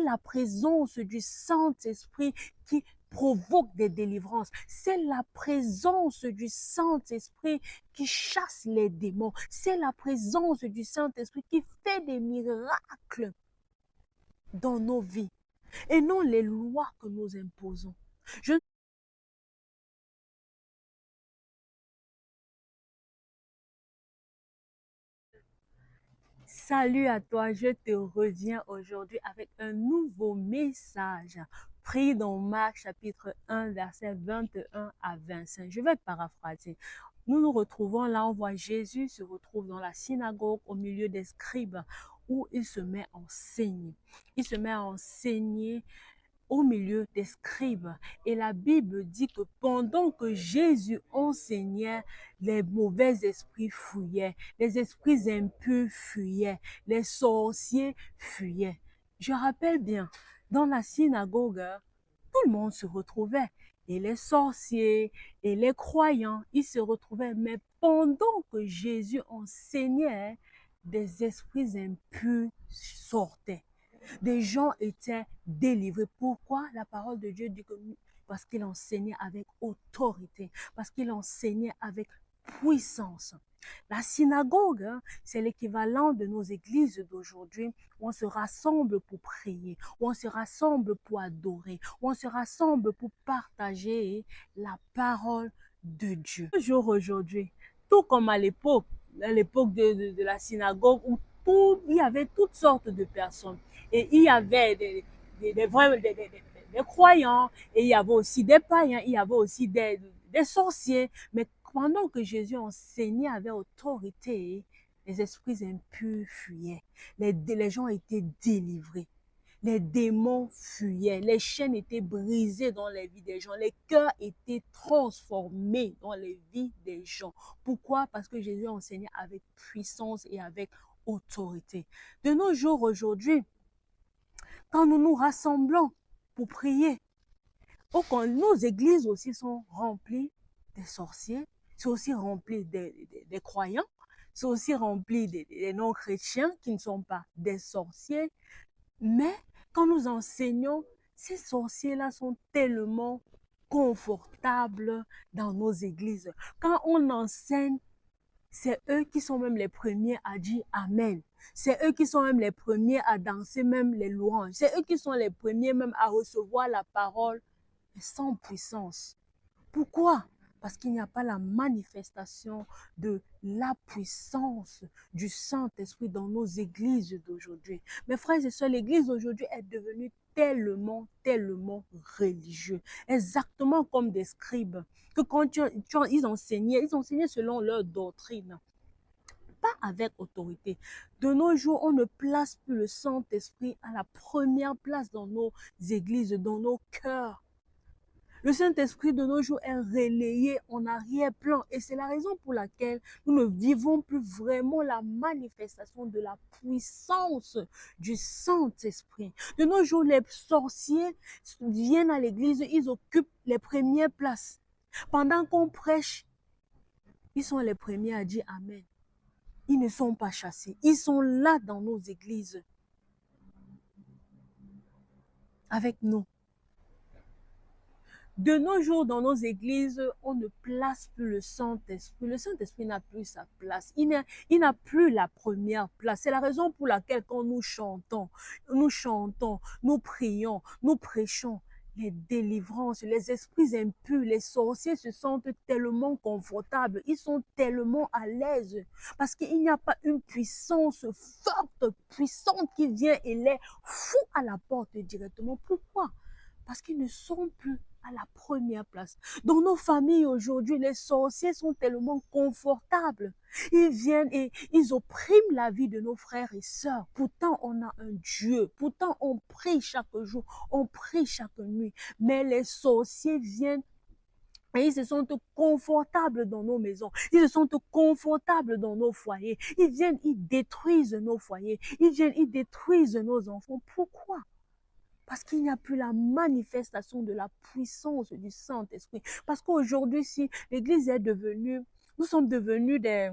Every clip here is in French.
la présence du Saint-Esprit qui provoque des délivrances. C'est la présence du Saint-Esprit qui chasse les démons. C'est la présence du Saint-Esprit qui fait des miracles dans nos vies et non les lois que nous imposons. Salut à toi, je te reviens aujourd'hui avec un nouveau message pris dans Marc chapitre 1, verset 21 à 25. Je vais paraphraser. Nous nous retrouvons là, on voit Jésus se retrouve dans la synagogue au milieu des scribes où il se met à enseigner. Il se met à enseigner au milieu des scribes. Et la Bible dit que pendant que Jésus enseignait, les mauvais esprits fuyaient, les esprits impurs fuyaient, les sorciers fuyaient. Je rappelle bien, dans la synagogue, tout le monde se retrouvait. Et les sorciers et les croyants, ils se retrouvaient. Mais pendant que Jésus enseignait, des esprits impurs sortaient. Des gens étaient délivrés. Pourquoi? La parole de Dieu dit que parce qu'il enseignait avec autorité, parce qu'il enseignait avec puissance. La synagogue, c'est l'équivalent de nos églises d'aujourd'hui où on se rassemble pour prier, où on se rassemble pour adorer, où on se rassemble pour partager la parole de Dieu. Toujours aujourd'hui, tout comme à l'époque de la synagogue où il y avait toutes sortes de personnes. Et il y avait des croyants, et il y avait aussi des païens, il y avait aussi des sorciers. Mais pendant que Jésus enseignait avec autorité, les esprits impurs fuyaient. Les gens étaient délivrés. Les démons fuyaient, les chaînes étaient brisées dans les vies des gens, les cœurs étaient transformés dans les vies des gens. Pourquoi? Parce que Jésus enseignait avec puissance et avec autorité. De nos jours aujourd'hui, quand nous nous rassemblons pour prier, nos églises aussi sont remplies des sorciers, sont aussi remplies des croyants, sont aussi remplies des non-chrétiens qui ne sont pas des sorciers. Mais quand nous enseignons, ces sorciers-là sont tellement confortables dans nos églises. Quand on enseigne, c'est eux qui sont même les premiers à dire Amen. C'est eux qui sont même les premiers à danser même les louanges. C'est eux qui sont les premiers même à recevoir la parole sans puissance. Pourquoi? Parce qu'il n'y a pas la manifestation de la puissance du Saint-Esprit dans nos églises d'aujourd'hui. Mes frères et sœurs, l'église d'aujourd'hui est devenue tellement religieux. Exactement comme des scribes. Que quand ils enseignaient selon leur doctrine. Pas avec autorité. De nos jours, on ne place plus le Saint-Esprit à la première place dans nos églises, dans nos cœurs. Le Saint-Esprit de nos jours est relayé en arrière-plan et c'est la raison pour laquelle nous ne vivons plus vraiment la manifestation de la puissance du Saint-Esprit. De nos jours, les sorciers viennent à l'église, ils occupent les premières places. Pendant qu'on prêche, ils sont les premiers à dire Amen. Ils ne sont pas chassés. Ils sont là dans nos églises avec nous. De nos jours, dans nos églises, on ne place plus le Saint-Esprit. Le Saint-Esprit n'a plus sa place. Il n'a plus la première place. C'est la raison pour laquelle quand nous chantons, nous prions, nous prêchons, les délivrances, les esprits impurs, les sorciers se sentent tellement confortables. Ils sont tellement à l'aise parce qu'il n'y a pas une puissance forte, puissante qui vient et les fout à la porte directement. Pourquoi? Parce qu'ils ne sont plus à la première place. Dans nos familles aujourd'hui, les sorciers sont tellement confortables. Ils viennent et ils oppriment la vie de nos frères et sœurs. Pourtant, on a un Dieu. Pourtant, on prie chaque jour. On prie chaque nuit. Mais les sorciers viennent et ils se sentent confortables dans nos maisons. Ils se sentent confortables dans nos foyers. Ils viennent, ils détruisent nos foyers. Ils viennent, ils détruisent nos enfants. Pourquoi? Parce qu'il n'y a plus la manifestation de la puissance du Saint-Esprit. Parce qu'aujourd'hui, si l'Église est devenue, nous sommes devenus des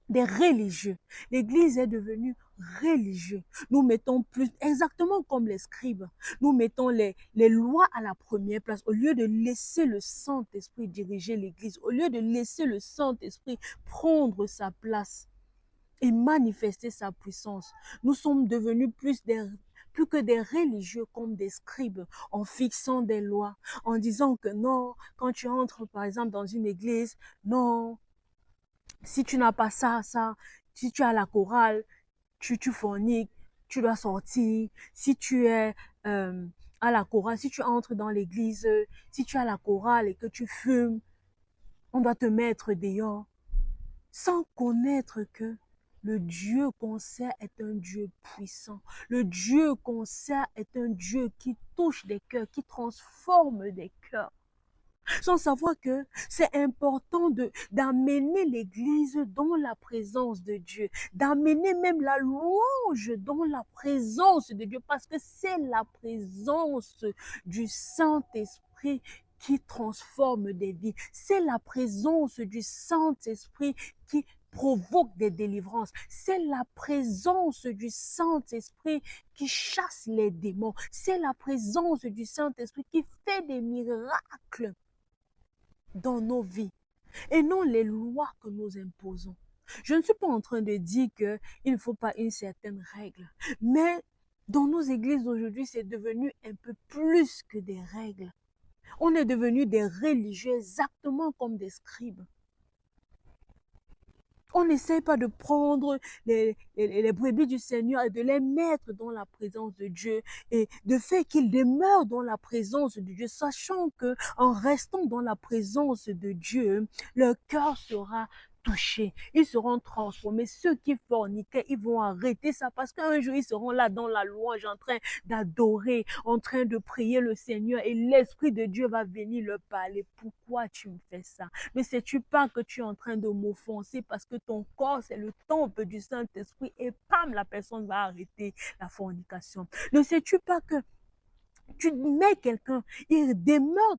religieux. L'Église est devenue religieux. Nous mettons plus, exactement comme les scribes, nous mettons les lois à la première place au lieu de laisser le Saint-Esprit diriger l'Église, au lieu de laisser le Saint-Esprit prendre sa place et manifester sa puissance. Nous sommes devenus plus que des religieux comme des scribes en fixant des lois, en disant que non, quand tu entres par exemple dans une église, non, si tu n'as pas ça, si tu as la chorale, tu forniques, tu dois sortir. Si tu es à la chorale, si tu entres dans l'église, si tu as la chorale et que tu fumes, on doit te mettre dehors. Sans connaître que le Dieu qu'on sert est un Dieu puissant. Le Dieu qu'on sert est un Dieu qui touche des cœurs, qui transforme des cœurs. Sans savoir que c'est important d'amener l'Église dans la présence de Dieu, d'amener même la louange dans la présence de Dieu, parce que c'est la présence du Saint-Esprit qui transforme des vies. C'est la présence du Saint-Esprit qui provoque des délivrances. C'est la présence du Saint-Esprit qui chasse les démons. C'est la présence du Saint-Esprit qui fait des miracles dans nos vies et non les lois que nous imposons. Je ne suis pas en train de dire qu'il ne faut pas une certaine règle, mais dans nos églises aujourd'hui, c'est devenu un peu plus que des règles. On est devenu des religieux exactement comme des scribes. On n'essaie pas de prendre les brebis du Seigneur et de les mettre dans la présence de Dieu et de faire qu'ils demeurent dans la présence de Dieu, sachant que en restant dans la présence de Dieu, leur cœur sera touché, ils seront transformés. Ceux qui forniquaient, ils vont arrêter ça parce qu'un jour, ils seront là dans la louange en train d'adorer, en train de prier le Seigneur et l'Esprit de Dieu va venir leur parler. Pourquoi tu me fais ça? Ne sais-tu pas que tu es en train de m'offenser parce que ton corps, c'est le temple du Saint-Esprit et pam, la personne va arrêter la fornication. Ne sais-tu pas que tu mets quelqu'un, il demeure